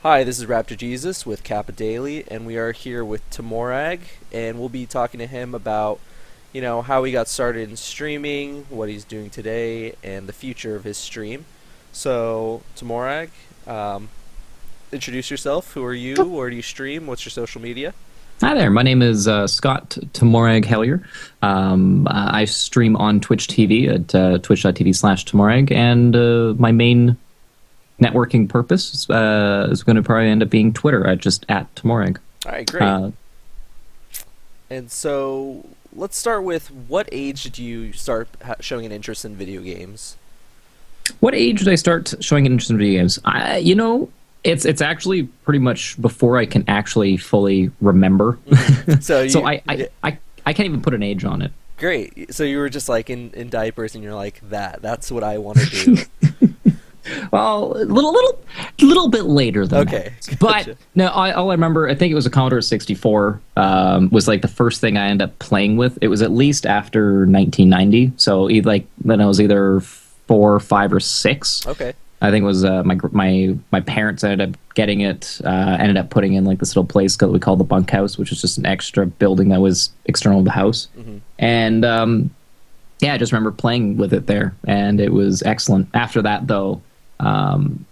Hi, this is Raptor Jesus with Kappa Daily, and we are here with tehMorag, and we'll be talking to him about, how he got started in streaming, what he's doing today, and the future of his stream. So, tehMorag, introduce yourself. Who are you? Where do you stream? What's your social media? Hi there, my name is Scott tehMorag Hellier. I stream on Twitch TV at twitch.tv/tehMorag, and my main networking purpose is going to probably end up being Twitter, just at tehMorag. All right, great. And so, let's start with, what age did you start showing an interest in video games? What age did I start showing an interest in video games? It's actually pretty much before I can actually fully remember. Mm-hmm. So, I can't even put an age on it. Great. So you were just like in diapers, and you're like, that's what I want to do. Well, a little bit later than okay. that. But no, all I remember, I think it was a Commodore 64. Was like the first thing I ended up playing with. It was at least after 1990, so then I was either 4, 5, or 6. Okay. I think it was my parents ended up getting it. Ended up putting in like this little place that we call the bunkhouse, which is just an extra building that was external to the house. Mm-hmm. And I just remember playing with it there, and it was excellent. After that, though,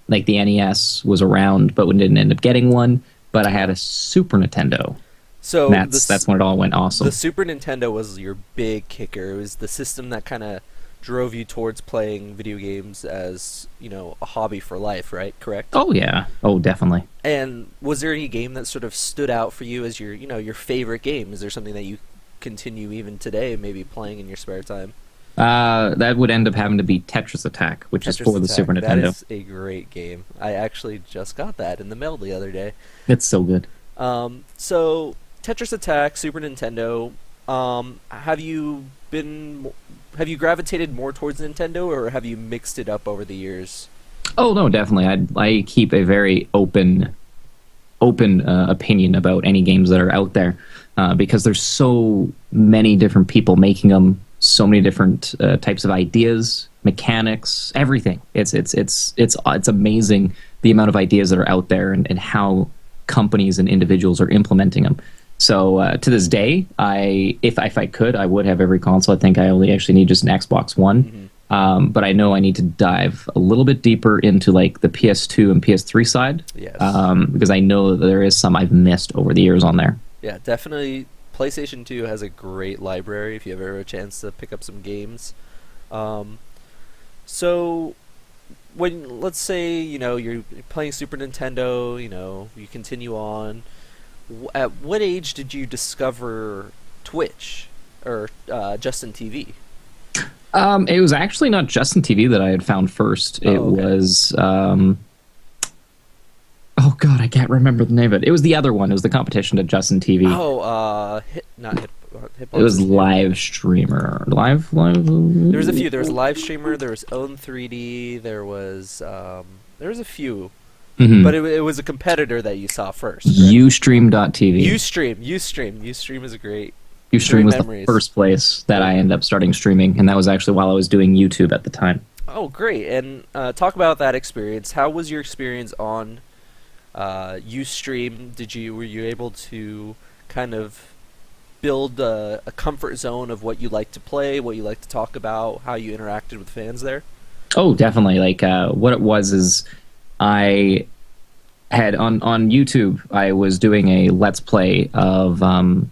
like the NES was around, but we didn't end up getting one. But I had a Super Nintendo. So that's when it all went awesome. The Super Nintendo was your big kicker. It was the system that kind of drove you towards playing video games as, a hobby for life, right? Correct? Oh, yeah. Oh, definitely. And was there any game that sort of stood out for you as your favorite game? Is there something that you continue even today maybe playing in your spare time? That would end up having to be Tetris Attack, which is for the Super Nintendo. That is a great game. I actually just got that in the mail the other day. It's so good. So Tetris Attack, Super Nintendo. Have you gravitated more towards Nintendo, or have you mixed it up over the years? Oh no, definitely. I keep a very open opinion about any games that are out there, because there's so many different people making them, so many different types of ideas, mechanics, everything. It's amazing the amount of ideas that are out there, and how companies and individuals are implementing them. So to this day, if I could, I would have every console. I think I only actually need just an Xbox One. Mm-hmm. But I know I need to dive a little bit deeper into like the PS2 and PS3 side. Yes. Because I know that there is some I've missed over the years on there. Yeah, definitely. PlayStation 2 has a great library if you ever have a chance to pick up some games. So when, let's say, you're playing Super Nintendo, you continue on. At what age did you discover Twitch or Justin TV? It was actually not Justin TV that I had found first. It was oh god, I can't remember the name of it. It was the other one. It was the competition to Justin TV. Hip. It was Live Streamer. Live. There was a few. There was Live Streamer. There was Own 3D. There was a few. Mm-hmm. But it was a competitor that you saw first. Right? Ustream.tv. Ustream is a great. Ustream was memories. The first place that I ended up starting streaming, and that was actually while I was doing YouTube at the time. Oh, great! And talk about that experience. How was your experience on Ustream? Were you able to kind of build a comfort zone of what you like to play, what you like to talk about, how you interacted with fans there? Oh, definitely. Like what it was is, I had on YouTube, I was doing a Let's Play of Link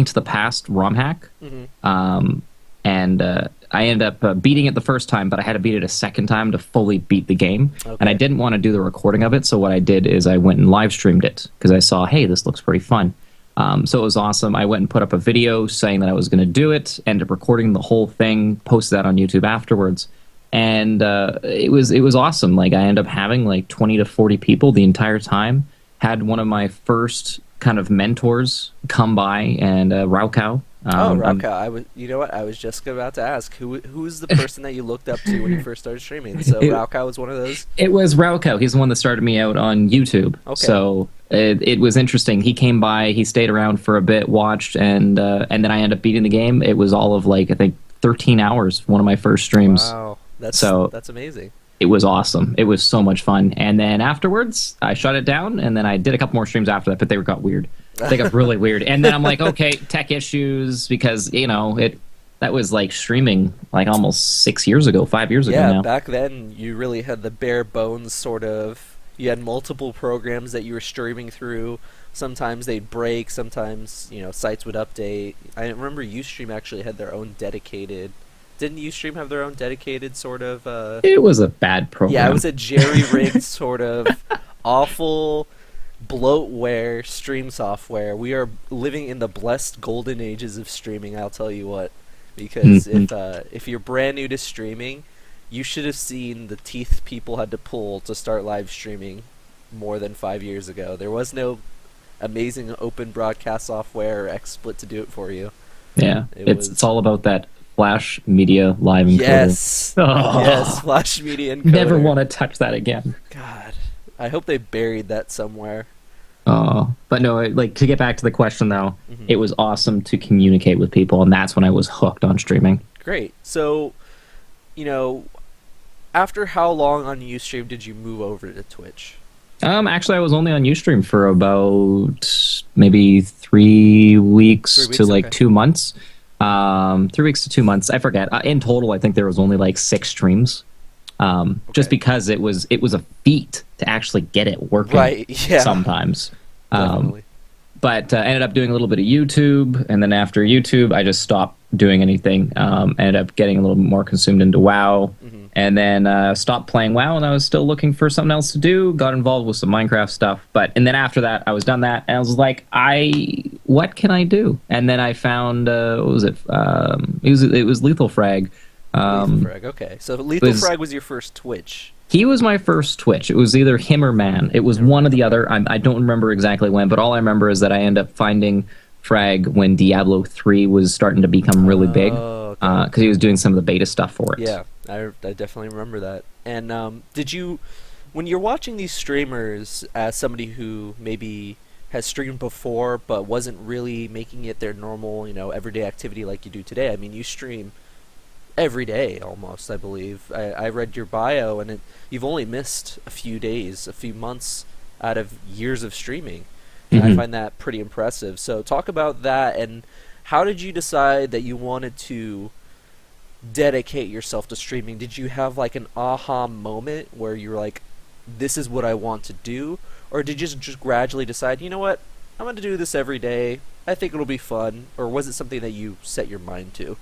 to the Past ROM hack. Mm-hmm. And I ended up beating it the first time, but I had to beat it a second time to fully beat the game. Okay. And I didn't want to do the recording of it, so what I did is I went and live streamed it, because I saw, hey, this looks pretty fun. So it was awesome. I went and put up a video saying that I was going to do it, ended up recording the whole thing, posted that on YouTube afterwards. And it was awesome. Like, I ended up having like 20 to 40 people the entire time. Had one of my first kind of mentors come by, and Raukau. Raukau. I was just about to ask, who's the person that you looked up to when you first started streaming? So Raukau was one of those? It was Raukau. He's the one that started me out on YouTube. Okay. So it was interesting. He came by, he stayed around for a bit, watched, and then I ended up beating the game. It was all of, like, I think 13 hours, one of my first streams. Wow. That's amazing. it was awesome. It was so much fun. And then afterwards, I shut it down, and then I did a couple more streams after that, but they got weird. They got really weird. And then I'm like, okay, tech issues, because that was like streaming like almost 6 years ago, 5 years ago Yeah, now. back then you really had the bare bones sort of. You had multiple programs that you were streaming through. Sometimes they'd break, sometimes, sites would update. I remember Ustream actually had their own dedicated. Didn't Ustream have their own dedicated sort of It was a bad Yeah, it program. was a jerry-rigged sort of awful bloatware stream software. We are living in the blessed golden ages of streaming, I'll tell you what. Because if you're brand new to streaming, you should have seen the teeth people had to pull to start live streaming more than 5 years ago. There was no amazing open broadcast software or XSplit to do it for you. Yeah, It it's was it's all about that Flash Media Live encoder. Yes. Oh. Yes, Flash Media encoder. Never want to touch that again. God. I hope they buried that somewhere. Oh, but no, like to get back to the question though, Mhm. it was awesome to communicate with people, and that's when I was hooked on streaming. Great. So, after how long on Ustream did you move over to Twitch? Actually, I was only on Ustream for about maybe 3 weeks, 3 weeks, to like okay. 2 months. 3 weeks to 2 months. I forget. In total, I think there was only like 6 streams. Just Okay. because it was a feat to actually get it working. Right, yeah. Sometimes. Definitely. But ended up doing a little bit of YouTube, and then after YouTube, I just stopped doing anything. Ended up getting a little more consumed into WoW, and then stopped playing WoW, and I was still looking for something else to do. Got involved with some Minecraft stuff, and then after that, I was done that, and I was like, what can I do? And then I found what was it? It was Lethal Frag. Lethal Frag, okay. So Lethal was- Frag was your first Twitch. He was my first Twitch. It was either him or Man. It was one or the other. I don't remember exactly when, but all I remember is that I ended up finding Frag when Diablo 3 was starting to become really big, Oh, okay. because he was doing some of the beta stuff for it. Yeah, I definitely remember that. And when you're watching these streamers as somebody who maybe has streamed before but wasn't really making it their normal, everyday activity like you do today. I mean, you stream every day almost, I believe. I read your bio, and you've only missed a few days, a few months out of years of streaming. And I find that pretty impressive. So talk about that, and how did you decide that you wanted to dedicate yourself to streaming? Did you have like an aha moment where you were like, this is what I want to do? Or did you just gradually decide, you know what, I'm going to do this every day, I think it'll be fun? Or was it something that you set your mind to?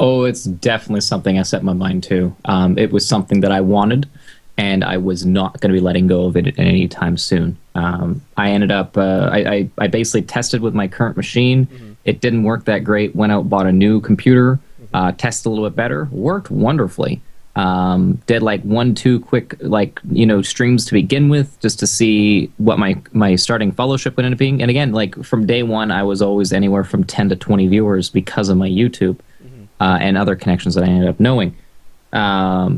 Oh, it's definitely something I set my mind to. It was something that I wanted, and I was not going to be letting go of it anytime soon. I ended up, I basically tested with my current machine. It didn't work that great. Went out, bought a new computer, tested a little bit better. Worked wonderfully. Did like 1-2 quick streams to begin with, just to see what my starting fellowship would end up being. And again, like from day one, I was always anywhere from 10 to 20 viewers because of my YouTube. And other connections that I ended up knowing. I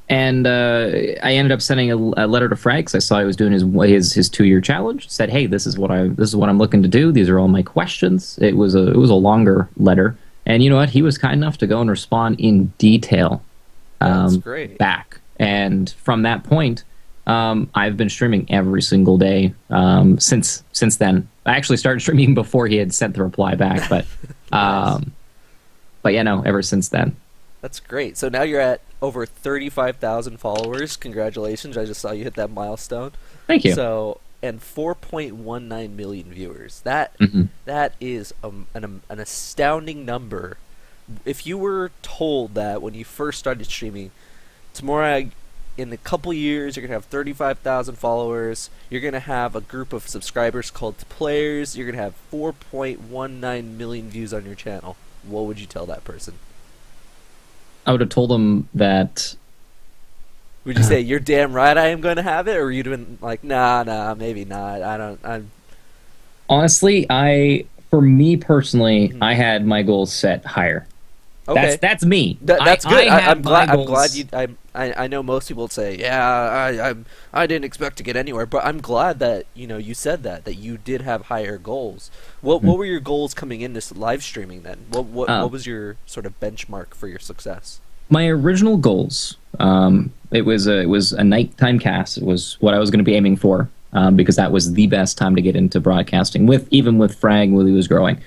ended up sending a letter to Frag, because I saw he was doing his 2-year challenge. Said, hey, this is what I'm looking to do. These are all my questions. It was a longer letter, and you know what? He was kind enough to go and respond in detail. That's great. Back, and from that point, I've been streaming every single day since then. I actually started streaming before he had sent the reply back, but. Nice. But yeah, no, ever since then. That's great. So now you're at over 35,000 followers. Congratulations. I just saw you hit that milestone. Thank you. So, and 4.19 million viewers. That is an astounding number. If you were told that when you first started streaming, TwitchCon, in a couple years, you're going to have 35,000 followers, you're going to have a group of subscribers called players, you're going to have 4.19 million views on your channel, what would you tell that person? I would have told him that. Would you say, you're damn right I am going to have it? Or you'd have been like, nah, maybe not. Honestly, for me personally, I had my goals set higher. Okay. That's me. That's good. I'm glad. I'm goals. glad you. I know most people would say, yeah, I didn't expect to get anywhere, but I'm glad that you said that you did have higher goals. What were your goals coming into live streaming then? What was your sort of benchmark for your success? My original goals, it was a nighttime cast. It was what I was going to be aiming for, because that was the best time to get into broadcasting. Even with Frag when he was growing,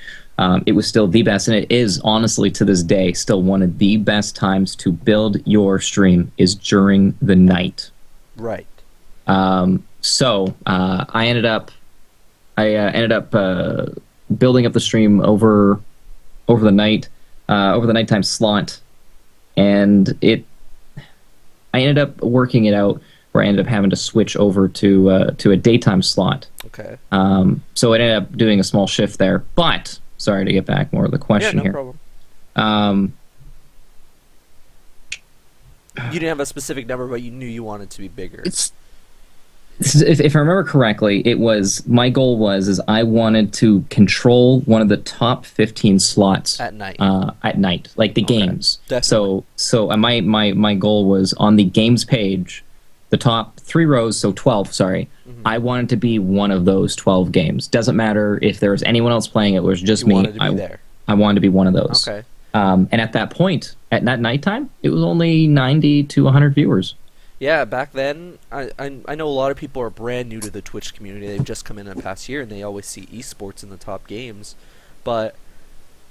it was still the best, and it is honestly to this day still one of the best times to build your stream is during the night. Right. I ended up building up the stream over the night, over the nighttime slot, and I ended up working it out where I ended up having to switch over to a daytime slot. Okay. So I ended up doing a small shift there. But sorry to get back more to the question Yeah, no here. problem. Um, You didn't have a specific number, but you knew you wanted to be bigger. if I remember correctly, it was my goal was I wanted to control one of the top 15 slots At night. At night, like the games. Definitely. So my goal was on the games page, the top 3 rows, so 12. Sorry, I wanted to be one of those 12 games. Doesn't matter if there was anyone else playing; it was just You me. wanted to be there. I wanted to be one of those. Okay. And at that point, at that nighttime, it was only 90 to 100 viewers. Yeah, back then, I know a lot of people are brand new to the Twitch community. They've just come in the past year, and they always see esports in the top games. But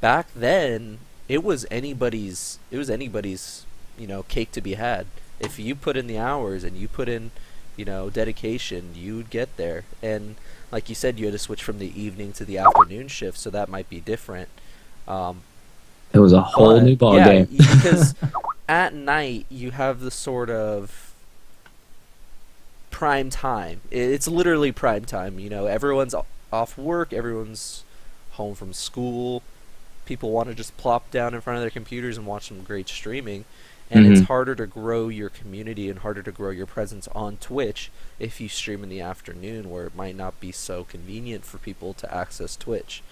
back then, it was anybody's, cake to be had. If you put in the hours and you put in, dedication, you'd get there. And like you said, you had to switch from the evening to the afternoon shift, so that might be different. It was a whole new ball game. Because at night you have the sort of prime time. It's literally prime time. Everyone's off work, everyone's home from school. People want to just plop down in front of their computers and watch some great streaming. And it's harder to grow your community and harder to grow your presence on Twitch if you stream in the afternoon, where it might not be so convenient for people to access Twitch.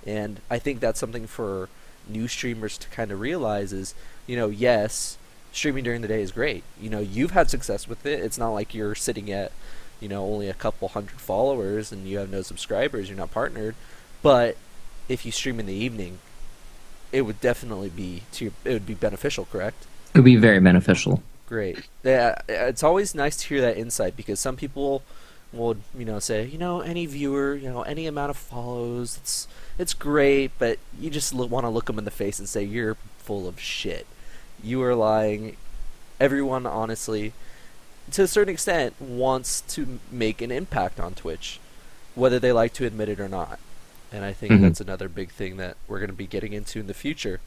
And I think that's something for new streamers to kind of realize is, yes, streaming during the day is great. You've had success with it. It's not like you're sitting at, only a couple hundred followers and you have no subscribers. You're not partnered. But if you stream in the evening, it would definitely be it would be beneficial, correct? It would be very beneficial. Great. Yeah, it's always nice to hear that insight, because some people will, say, any viewer, any amount of follows, it's great, but you just want to look them in the face and say, you're full of shit. You are lying. Everyone, honestly, to a certain extent, wants to make an impact on Twitch, whether they like to admit it or not. And I think that's another big thing that we're going to be getting into in the future.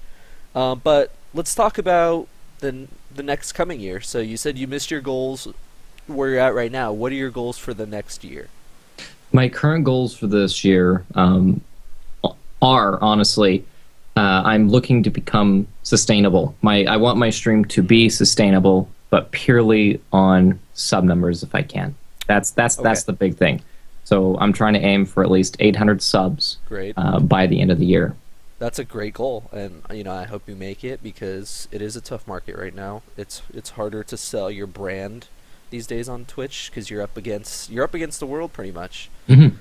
But let's talk about the next coming year. So you said you missed your goals where you're at right now. What are your goals for the next year? My current goals for this year are, honestly, I'm looking to become sustainable. I want my stream to be sustainable, but purely on sub numbers if I can. That's the big thing. So I'm trying to aim for at least 800 subs. Great. By the end of the year. That's a great goal, and I hope you make it, because it is a tough market right now. It's harder to sell your brand these days on Twitch, because you're up against the world pretty much. And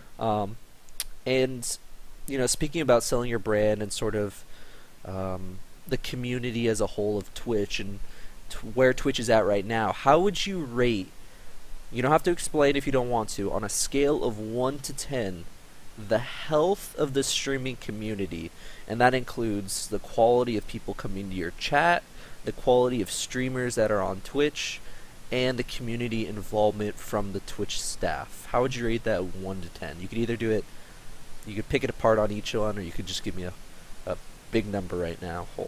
speaking about selling your brand and sort of the community as a whole of Twitch and where Twitch is at right now, how would you rate? You don't have to explain if you don't want to. On a scale of 1 to 10, the health of the streaming community, and that includes the quality of people coming to your chat, the quality of streamers that are on Twitch, and the community involvement from the Twitch staff. How would you rate that 1 to 10? You could either do it, you could pick it apart on each one, or you could just give me a big number right now, whole.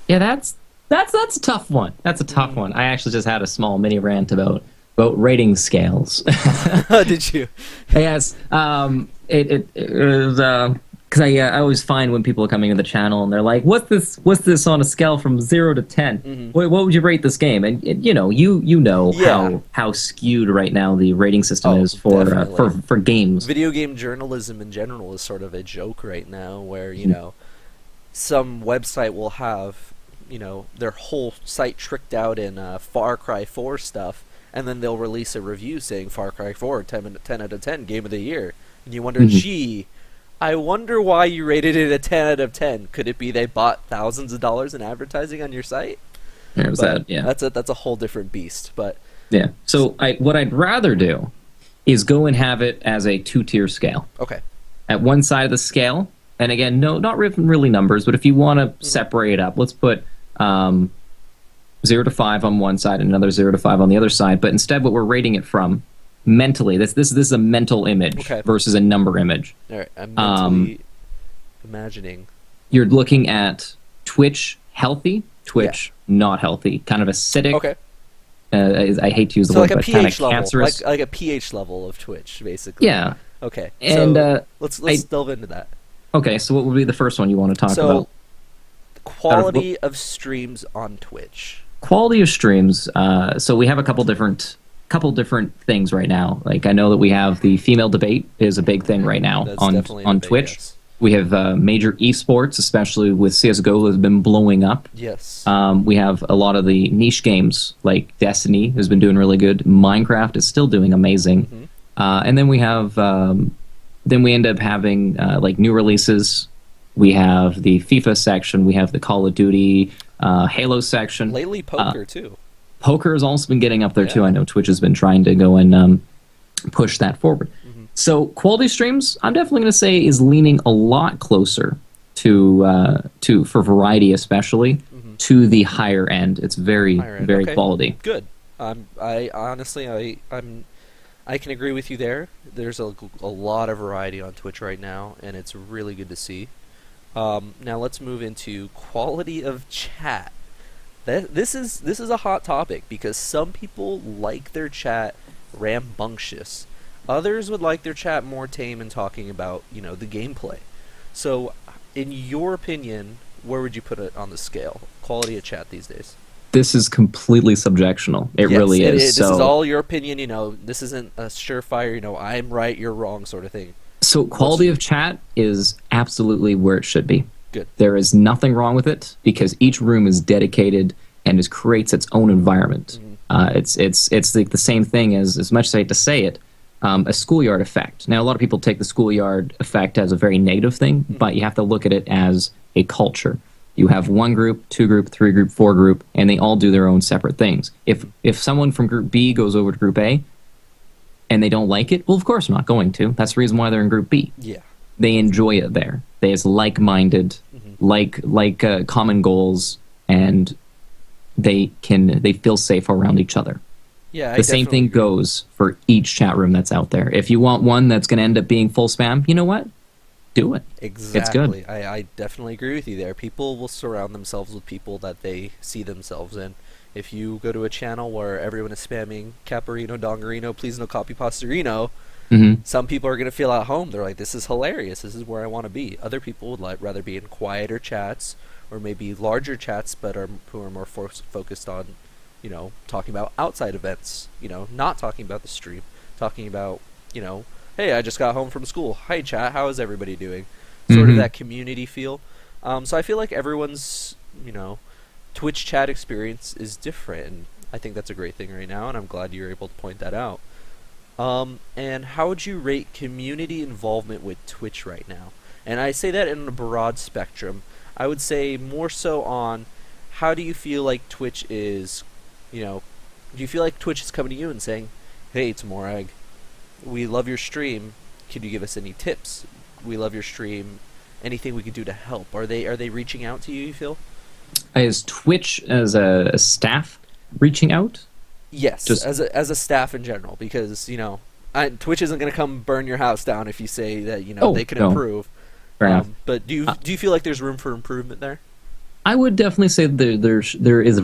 Yeah, that's a tough one. That's a tough one. I actually just had a small mini rant about rating scales. Did you? Yes. It was because I always find when people are coming to the channel and they're like, "What's this on a scale from 0 to 10? What would you rate this game?" And how skewed right now the rating system is for games. Video game journalism in general is sort of a joke right now, where some website will have their whole site tricked out in Far Cry 4 stuff, and then they'll release a review saying Far Cry 4 10 out of 10 game of the year, and you wonder, gee, I wonder why you rated it a 10 out of 10. Could it be they bought thousands of dollars in advertising on your site? There's that. Yeah. That's a whole different beast. But Yeah. So what I'd rather do is go and have it as a 2-tier scale. okay. At one side of the scale, and again, no, not really numbers, but if you want to separate it up, let's put 0 to 5 on one side and another 0 to 5 on the other side. But instead, what we're rating it from mentally, this is a mental image versus a number image. All right. I'm mentally imagining. You're looking at Twitch healthy, Twitch not healthy, kind of acidic. Okay. I hate to use the So word, like a but kind of pH level, cancerous. like a pH level of Twitch, basically. Yeah. Okay. And so let's delve into that. Okay, so what would be the first one you want to talk So, about? quality of streams on Twitch. Quality of streams. So we have a couple different things right now. Like I know that we have the female debate is a big thing right now That's on definitely a debate, Twitch. yes. We have major esports, especially with CS:GO, has been blowing up. Yes. We have a lot of the niche games like Destiny has been doing really good. Minecraft is still doing amazing. And then we have then we end up having like new releases. We have the FIFA section. We have the Call of Duty, Halo section. Lately, poker too. Poker has also been getting up there too. I know Twitch has been trying to go and push that forward. So quality streams, I'm definitely going to say, is leaning a lot closer to for variety, especially to the higher end. It's very very quality. Good. I honestly I can agree with you there. There's a lot of variety on Twitch right now, and it's really good to see. Now let's move into quality of chat. This is a hot topic because some people like their chat rambunctious. Others would like their chat more tame and talking about, the gameplay. So, in your opinion, where would you put it on the scale? Quality of chat these days. This is completely subjectional. It really is. This is all your opinion, This isn't a surefire, I'm right, you're wrong sort of thing. So quality of chat is absolutely where it should be. Good. There is nothing wrong with it because each room is dedicated and creates its own environment. It's like the same thing as much as I hate to say it, a schoolyard effect. Now, a lot of people take the schoolyard effect as a very negative thing, but you have to look at it as a culture. You have 1 group, 2 group, 3 group, 4 group, and they all do their own separate things. If someone from group B goes over to group A and they don't like it, well, of course not going to. That's the reason why they're in group B. Yeah. They enjoy it there. There's like-minded, common goals, and they feel safe around each other. Yeah, the same thing goes for each chat room that's out there. If you want one that's going to end up being full spam, you know what? Do it. Exactly. It's good. I definitely agree with you there. People will surround themselves with people that they see themselves in. If you go to a channel where everyone is spamming Caparino, Dongarino, please no copy Pastorino, some people are going to feel at home. They're like, this is hilarious. This is where I want to be. Other people would rather be in quieter chats or maybe larger chats but who are more focused on talking about outside events, not talking about the stream, talking about, hey, I just got home from school. Hi, chat. How is everybody doing? Sort of that community feel. So I feel like everyone's, Twitch chat experience is different. And I think that's a great thing right now, and I'm glad you're able to point that out. And how would you rate community involvement with Twitch right now? And I say that in a broad spectrum. I would say more so on how do you feel like Twitch is, do you feel like Twitch is coming to you and saying, hey, TwitchMorag, we love your stream. Could you give us any tips? We love your stream. Anything we could do to help? Are they reaching out to you feel? Is Twitch as a staff reaching out? Yes, as a staff in general, because Twitch isn't going to come burn your house down if you say that they can improve. Fair enough. But do you feel like there's room for improvement there? I would definitely say there is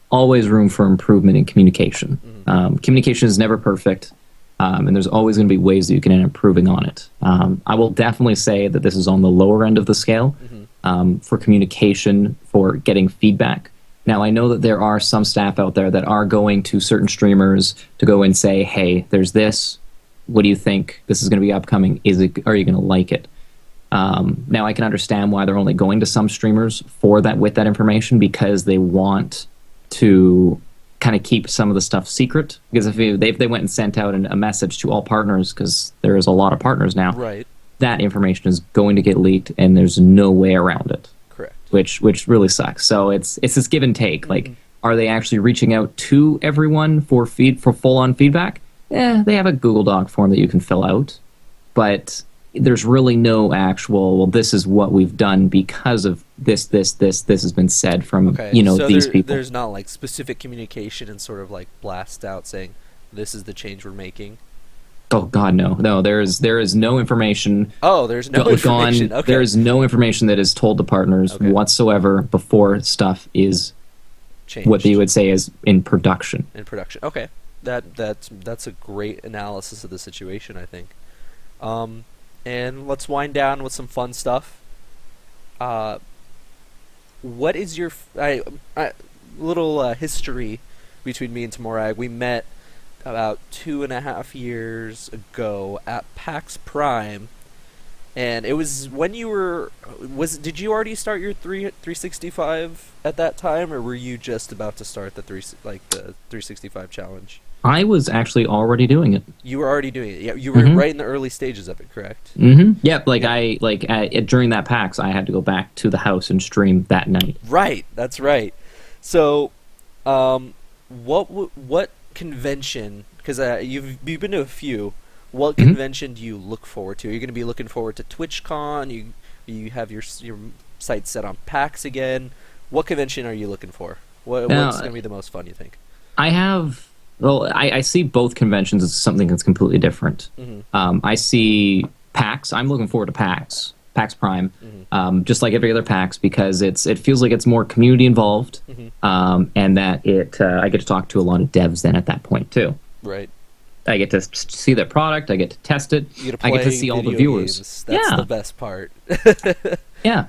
always room for improvement in communication. Communication is never perfect, and there's always going to be ways that you can end up improving on it. I will definitely say that this is on the lower end of the scale for communication, for getting feedback. Now, I know that there are some staff out there that are going to certain streamers to go and say, hey, there's this. What do you think? This is going to be upcoming. Are you going to like it? Now, I can understand why they're only going to some streamers with that information, because they want to kind of keep some of the stuff secret. Because if they went and sent out a message to all partners, because there is a lot of partners now, right, that information is going to get leaked, and there's no way around it. Correct. Which really sucks. So it's this give and take. Like, Are they actually reaching out to everyone for full-on feedback? They have a Google Doc form that you can fill out, but there's really no actual, well, this is what we've done because of this has been said from, Okay, so these people. there's not like specific communication and sort of like blast out saying this is the change we're making. Oh God, no, no. There is no information. Oh, there's no information. Okay. There is no information that is told to partners whatsoever before stuff is Changed. what you would say is in production. In production. Okay, that's a great analysis of the situation, I think. And let's wind down with some fun stuff. What is your little history between me and tehMorag? We met about 2.5 years ago at PAX Prime, and it was when you were did you already start your 365 at that time, or were you just about to start the 365 challenge? I was actually already doing it. You were already doing it. Yeah, you were right in the early stages of it, correct? Mm-hmm. Yep. During that PAX, I had to go back to the house and stream that night. Right. That's right. So, what convention? Because you've been to a few. What convention do you look forward to? Are you going to be looking forward to TwitchCon? You have your site set on PAX again. What convention are you looking for? What's going to be the most fun, you think? I see both conventions as something that's completely different. I see PAX. I'm looking forward to PAX Prime, just like every other PAX, because it feels like it's more community involved, and that I get to talk to a lot of devs then at that point too. Right. I get to see their product. I get to test it. I get to see all the viewers. Games. That's the best part. Yeah.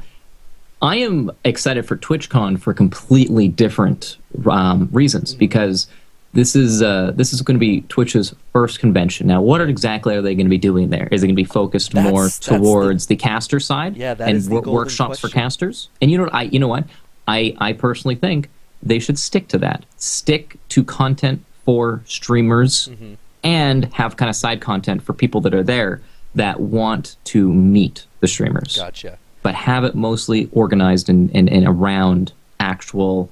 I am excited for TwitchCon for completely different reasons, because this is going to be Twitch's first convention. Now, what exactly are they going to be doing there? Is it going to be focused more towards the caster side? Yeah, that and is the workshops question. for casters? And you know what? I personally think they should stick to that. Stick to content for streamers, and have kind of side content for people that are there that want to meet the streamers. Gotcha. But have it mostly organized and around actual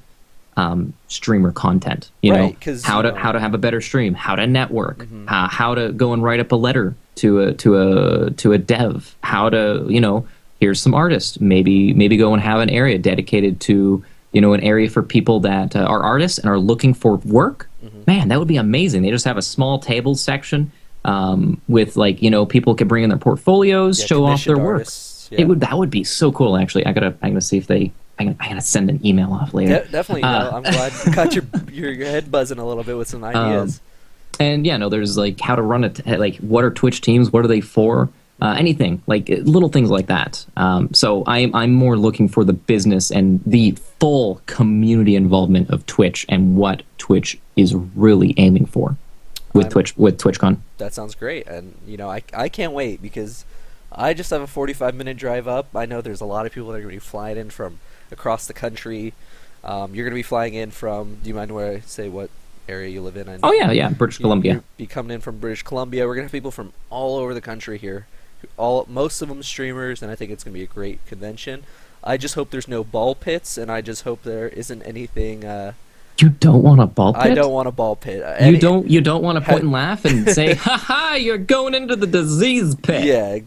streamer content. You know, how to have a better stream, how to network, how to go and write up a letter to a dev, how to, here's some artists, maybe go and have an area dedicated to, an area for people that are artists and are looking for work. Man, that would be amazing. They just have a small table section with people can bring in their portfoglios, show off their work. Yeah. That would be so cool. Actually, I'm gonna see if I'm gonna send an email off later. Definitely. I'm glad you got your head buzzing a little bit with some ideas. And there's how to run it. What are Twitch teams? What are they for? Anything little things like that. So I'm more looking for the business and the full community involvement of Twitch and what Twitch is really aiming for with TwitchCon. That sounds great, and I can't wait, because I just have a 45-minute drive up. I know there's a lot of people that are going to be flying in from across the country. You're going to be flying in from. Do you mind where I say what area you live in? Oh yeah, British Columbia. You'll be coming in from British Columbia. We're going to have people from all over the country here. Most of them streamers, and I think it's going to be a great convention. I just hope there's no ball pits, and I just hope there isn't anything. You don't want a ball pit? I don't want a ball pit. You don't want to point and laugh and say, "Ha ha! You're going into the disease pit." Yeah,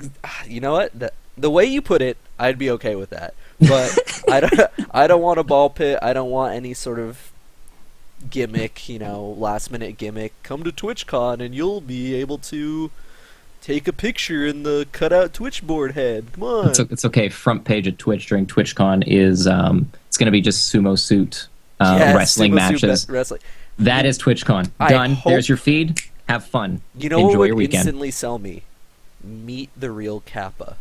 you know what? The way you put it, I'd be okay with that. But I don't want a ball pit. I don't want any sort of gimmick. Last minute gimmick. Come to TwitchCon and you'll be able to take a picture in the cutout Twitch board head. Come on. It's okay. Front page of Twitch during TwitchCon is it's going to be just sumo suit wrestling matches. Wrestling. That is TwitchCon. Done. There's your feed. Have fun. Enjoy what would your weekend. Instantly sell me? Meet the real Kappa.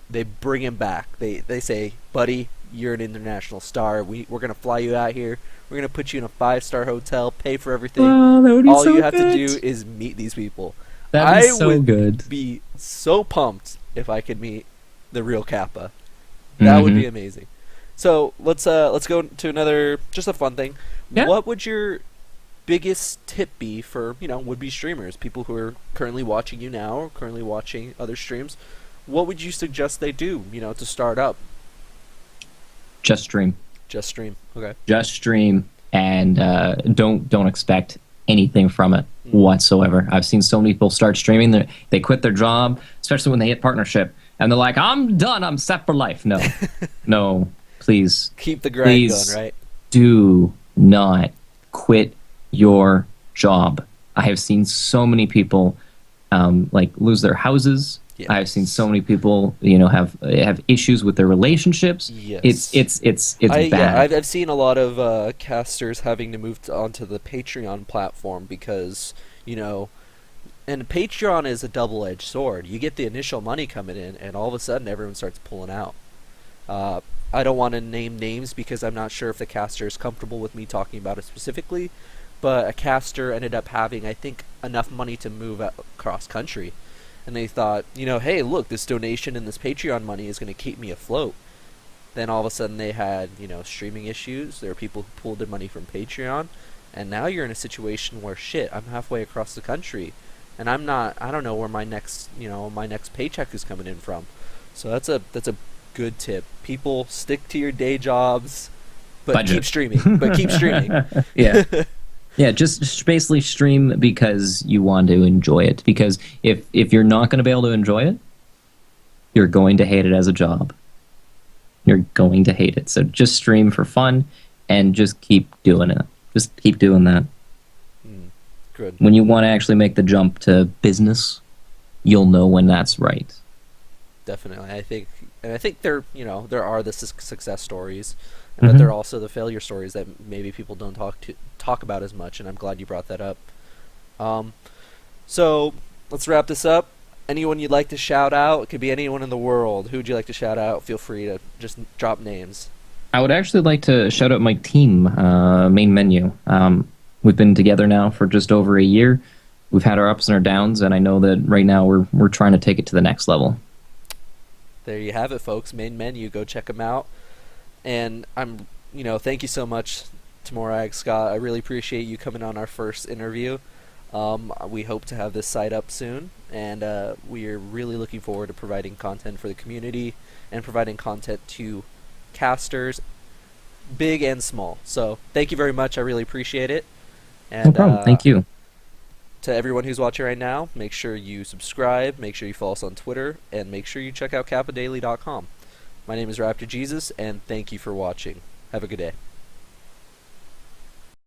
They bring him back. They say, buddy, you're an international star. We're going to fly you out here. We're going to put you in a 5-star hotel, pay for everything. Oh, that would be All so you have good. to do is meet these people. That would be so good. I would be so pumped if I could meet the real Kappa. That would be amazing. So let's go to another, just a fun thing. Yeah. What would your biggest tip be for would-be streamers, people who are currently watching you now or currently watching other streams? What would you suggest they do to start up? Just stream. Just stream. Okay. Just stream. and don't expect anything from it whatsoever. I've seen so many people start streaming, they quit their job, especially when they hit partnership, and they're like, "I'm done. I'm set for life." No, no, please Keep the grind going, right? do not quit your job. I have seen so many people like lose their houses. Yes. I've seen so many people, have issues with their relationships. Yes. It's bad. Yeah, I've seen a lot of casters having to move onto the Patreon platform because, and Patreon is a double-edged sword. You get the initial money coming in, and all of a sudden everyone starts pulling out. I don't want to name names because I'm not sure if the caster is comfortable with me talking about it specifically, but a caster ended up having, I think, enough money to move across country. And they thought, hey, look, this donation and this Patreon money is going to keep me afloat. Then all of a sudden they had, streaming issues. There were people who pulled their money from Patreon. And now you're in a situation where, shit, I'm halfway across the country. And I don't know where my next paycheck is coming in from. So that's a good tip. People, stick to your day jobs, but keep streaming. Yeah. Yeah, just basically stream because you want to enjoy it. Because if you're not going to be able to enjoy it, you're going to hate it as a job. You're going to hate it. So just stream for fun and just keep doing it. Just keep doing that. Good. When you want to actually make the jump to business, you'll know when that's right. Definitely. I think there are the success stories, but there are also the failure stories that maybe people don't talk about as much, and I'm glad you brought that up. So let's wrap this up. Anyone you'd like to shout out? It could be anyone in the world. Who would you like to shout out? Feel free to just drop names. I would actually like to shout out my team, Main Menu. We've been together now for just over a year. We've had our ups and our downs, and I know that right now we're trying to take it to the next level. There you have it, folks. Main Menu. Go check them out. And thank you so much, TwitchCon, Scott. I really appreciate you coming on our first interview. We hope to have this site up soon, and we are really looking forward to providing content for the community and providing content to casters, big and small. So thank you very much. I really appreciate it. And, no problem. Thank you. To everyone who's watching right now, make sure you subscribe, make sure you follow us on Twitter, and make sure you check out kapadaily.com. My name is Raptor Jesus, and thank you for watching. Have a good day.